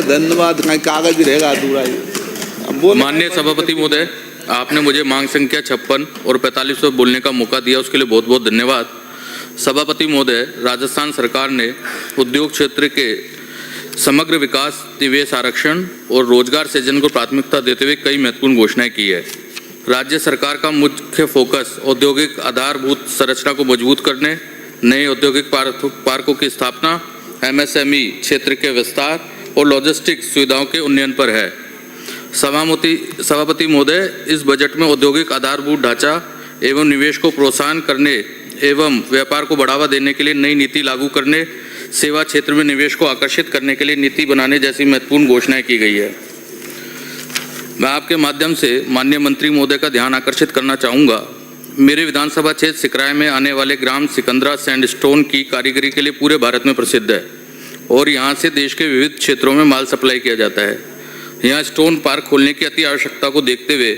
धन्यवाद। कहीं कागज रहेगा अधूरा ही। माननीय सभापति महोदय, आपने मुझे मांग संख्या 56 और 45 पर बोलने का मौका दिया, उसके लिए बहुत बहुत धन्यवाद। सभापति महोदय, राजस्थान सरकार ने उद्योग क्षेत्र के समग्र विकास, निवेश आरक्षण और रोजगार सृजन को प्राथमिकता देते हुए कई महत्वपूर्ण घोषणाएं की है। राज्य सरकार का मुख्य फोकस औद्योगिक आधारभूत संरचना को मजबूत करने, नए औद्योगिक पार्कों की स्थापना, MSME क्षेत्र के विस्तार और लॉजिस्टिक्स सुविधाओं के उन्नयन पर है। सभापति महोदय, इस बजट में औद्योगिक आधारभूत ढांचा एवं निवेश को प्रोत्साहन करने एवं व्यापार को बढ़ावा देने के लिए नई नीति लागू करने, सेवा क्षेत्र में निवेश को आकर्षित करने के लिए नीति बनाने जैसी महत्वपूर्ण घोषणाएं की गई है। मैं आपके माध्यम से माननीय मंत्री महोदय का ध्यान आकर्षित करना चाहूँगा। मेरे विधानसभा क्षेत्र सिकराय में आने वाले ग्राम सिकंदरा सैंडस्टोन की कारीगरी के लिए पूरे भारत में प्रसिद्ध है और यहाँ से देश के विविध क्षेत्रों में माल सप्लाई किया जाता है। यहाँ स्टोन पार्क खोलने की अति आवश्यकता को देखते हुए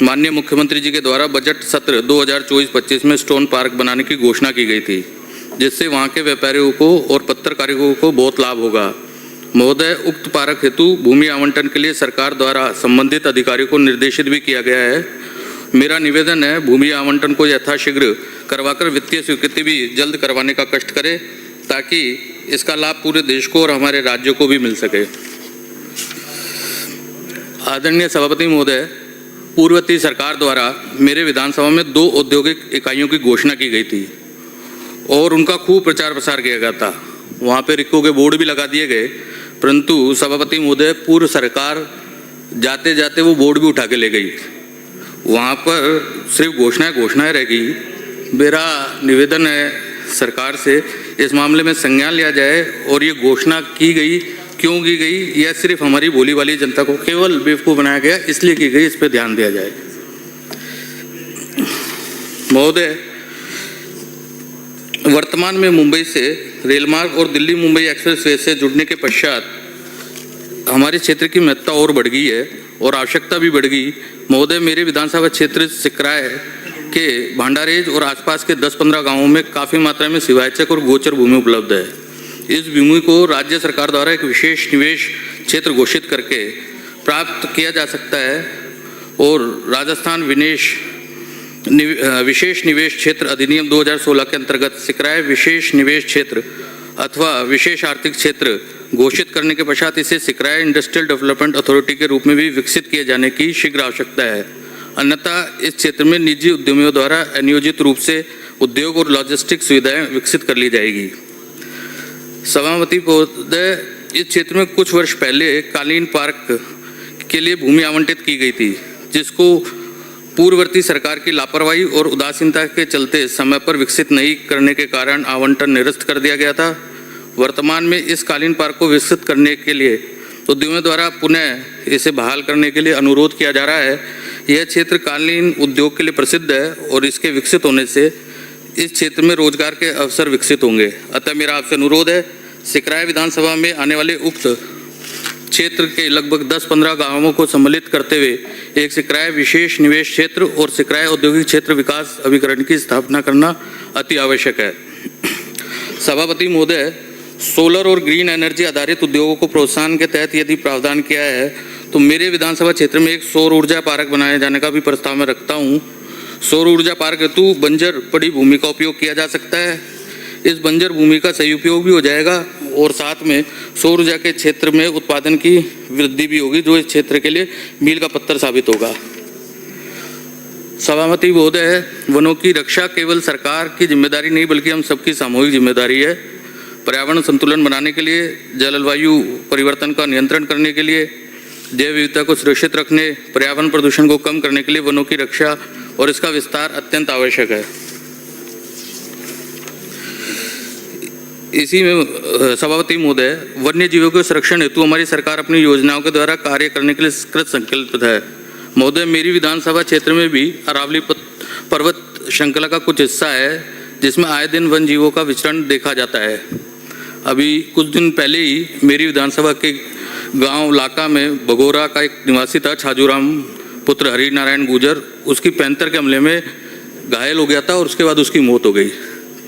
माननीय मुख्यमंत्री जी के द्वारा बजट सत्र 2024-25 में स्टोन पार्क बनाने की घोषणा की गई थी, जिससे वहाँ के व्यापारियों को और पत्रकारियों को बहुत लाभ होगा। महोदय, उक्त पार्क हेतु भूमि आवंटन के लिए सरकार द्वारा संबंधित अधिकारियों को निर्देशित भी किया गया है। मेरा निवेदन है, भूमि आवंटन को यथाशीघ्र करवाकर वित्तीय स्वीकृति भी जल्द करवाने का कष्ट करें, ताकि इसका लाभ पूरे देश को और हमारे राज्यों को भी मिल सके। आदरणीय सभापति महोदय, पूर्ववर्ती सरकार द्वारा मेरे विधानसभा में 2 औद्योगिक इकाइयों की घोषणा की गई थी और उनका खूब प्रचार प्रसार किया गया था। वहाँ पे रिक्को के बोर्ड भी लगा दिए गए, परंतु सभापति महोदय, पूर्व सरकार जाते जाते वो बोर्ड भी उठा के ले गई। वहाँ पर सिर्फ घोषणाएं रह गई। मेरा निवेदन है सरकार से, इस मामले में संज्ञान लिया जाए और ये घोषणा की गई क्यों की गई, यह सिर्फ हमारी भोली वाली जनता को केवल बेवकूफ़ बनाया गया इसलिए की गई, इस पर ध्यान दिया जाए। महोदय, वर्तमान में मुंबई से रेलमार्ग और दिल्ली मुंबई एक्सप्रेसवे से जुड़ने के पश्चात हमारे क्षेत्र की महत्ता और बढ़ गई है और आवश्यकता भी बढ़ गई। महोदय, मेरे विधानसभा क्षेत्र सिकराय के भांडारेज और आसपास के 10-15 गांवों में काफ़ी मात्रा में शिवायचक और गोचर भूमि उपलब्ध है। इस भूमि को राज्य सरकार द्वारा एक विशेष निवेश क्षेत्र घोषित करके प्राप्त किया जा सकता है और राजस्थान विशेष निवेश क्षेत्र अधिनियम 2016 के अंतर्गत सिकराय विशेष निवेश क्षेत्र अथवा विशेष आर्थिक क्षेत्र घोषित करने के पश्चात इसे सिकराय इंडस्ट्रियल डेवलपमेंट अथॉरिटी के रूप में भी विकसित किए जाने की शीघ्र आवश्यकता है। अन्यथा इस क्षेत्र में निजी उद्यमियों द्वारा नियोजित रूप से उद्योग और लॉजिस्टिक सुविधाएं विकसित कर ली जाएगी। सभापति महोदय, इस क्षेत्र में कुछ वर्ष पहले कालीन पार्क के लिए भूमि आवंटित की गई थी, जिसको पूर्ववर्ती सरकार की लापरवाही और उदासीनता के चलते समय पर विकसित नहीं करने के कारण आवंटन निरस्त कर दिया गया था। वर्तमान में इस कालीन पार्क को विकसित करने के लिए उद्यमियों द्वारा पुनः इसे बहाल करने के लिए अनुरोध किया जा रहा है। यह क्षेत्र कालीन उद्योग के लिए प्रसिद्ध है और इसके विकसित होने से इस क्षेत्र में रोजगार के अवसर विकसित होंगे। अतः मेरा आपसे अनुरोध है, सिकराय विधानसभा में आने वाले उक्त क्षेत्र के लगभग 10-15 गांवों को सम्मिलित करते हुए एक सिकराय विशेष निवेश क्षेत्र और सिकराय औद्योगिक क्षेत्र विकास अभिकरण की स्थापना करना अति आवश्यक है। सभापति महोदय, सोलर और ग्रीन एनर्जी आधारित उद्योगों को प्रोत्साहन के तहत यदि प्रावधान किया है तो मेरे विधानसभा क्षेत्र में एक सौर ऊर्जा पार्क बनाए जाने का भी प्रस्ताव मैं रखता हूँ। सौर ऊर्जा पार्क हेतु बंजर पड़ी भूमि का उपयोग किया जा सकता है। इस बंजर भूमि का सही उपयोग भी हो जाएगा और साथ में सौर ऊर्जा के क्षेत्र में उत्पादन की वृद्धि भी होगी, जो इस क्षेत्र के लिए मील का पत्थर साबित होगा। सभापति महोदय, वनों की रक्षा केवल सरकार की जिम्मेदारी नहीं बल्कि हम सबकी सामूहिक जिम्मेदारी है। पर्यावरण संतुलन बनाने के लिए, जलवायु परिवर्तन का नियंत्रण करने के लिए, जैव विविधता को सुरक्षित रखने, पर्यावरण प्रदूषण को कम करने के लिए वनों की रक्षा और इसका विस्तार अत्यंत आवश्यक है। इसी में सभापति महोदय, वन्य जीवों के संरक्षण हेतु हमारी सरकार अपनी योजनाओं के द्वारा कार्य करने के लिए कृत संकल्पित है। महोदय, मेरी विधानसभा क्षेत्र में भी अरावली पर्वत श्रृंखला का कुछ हिस्सा है जिसमें आए दिन वन जीवों का विचरण देखा जाता है। अभी कुछ दिन पहले ही मेरी विधानसभा के गांव लाका में बगोरा का एक निवासी था, छाजूराम पुत्र हरि नारायण गुजर, उसकी पैंतर के हमले में घायल हो गया था और उसके बाद उसकी मौत हो गई।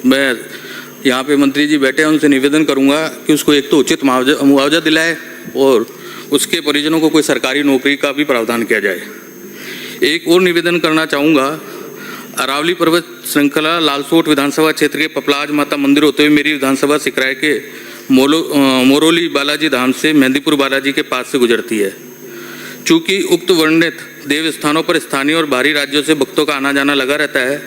मैं यहाँ पे मंत्री जी बैठे हैं, उनसे निवेदन करूँगा कि उसको एक तो उचित मुआवजा दिलाए और उसके परिजनों को कोई सरकारी नौकरी का भी प्रावधान किया जाए। एक और निवेदन करना चाहूँगा, अरावली पर्वत श्रृंखला लालसोट विधानसभा क्षेत्र के पपलाज माता मंदिर होते हुए मेरी विधानसभा सिकराय के मोरोली बालाजी धाम से मेहंदीपुर बालाजी के पास से गुजरती है। चूँकि उक्त वर्णित देव स्थानों पर स्थानीय और बाहरी राज्यों से भक्तों का आना जाना लगा रहता है,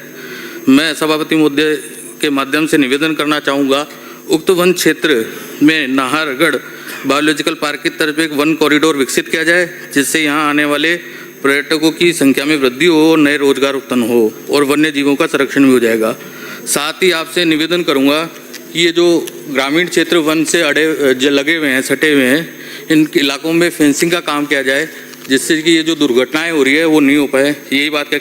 मैं सभापति महोदय के माध्यम से निवेदन करना चाहूँगा, उक्त वन क्षेत्र में नाहरगढ़ बायोलॉजिकल पार्क की तरफ एक वन कॉरिडोर विकसित किया जाए, जिससे यहाँ आने वाले पर्यटकों की संख्या में वृद्धि हो और नए रोजगार उत्पन्न हो और वन्य जीवों का संरक्षण भी हो जाएगा। साथ ही आपसे निवेदन करूँगा कि ये जो ग्रामीण क्षेत्र वन से लगे हुए हैं, सटे हुए हैं, इन इलाकों में फेंसिंग का काम किया जाए, जिससे कि ये जो दुर्घटनाएं हो रही है वो नहीं हो पाए। यही बात कहकर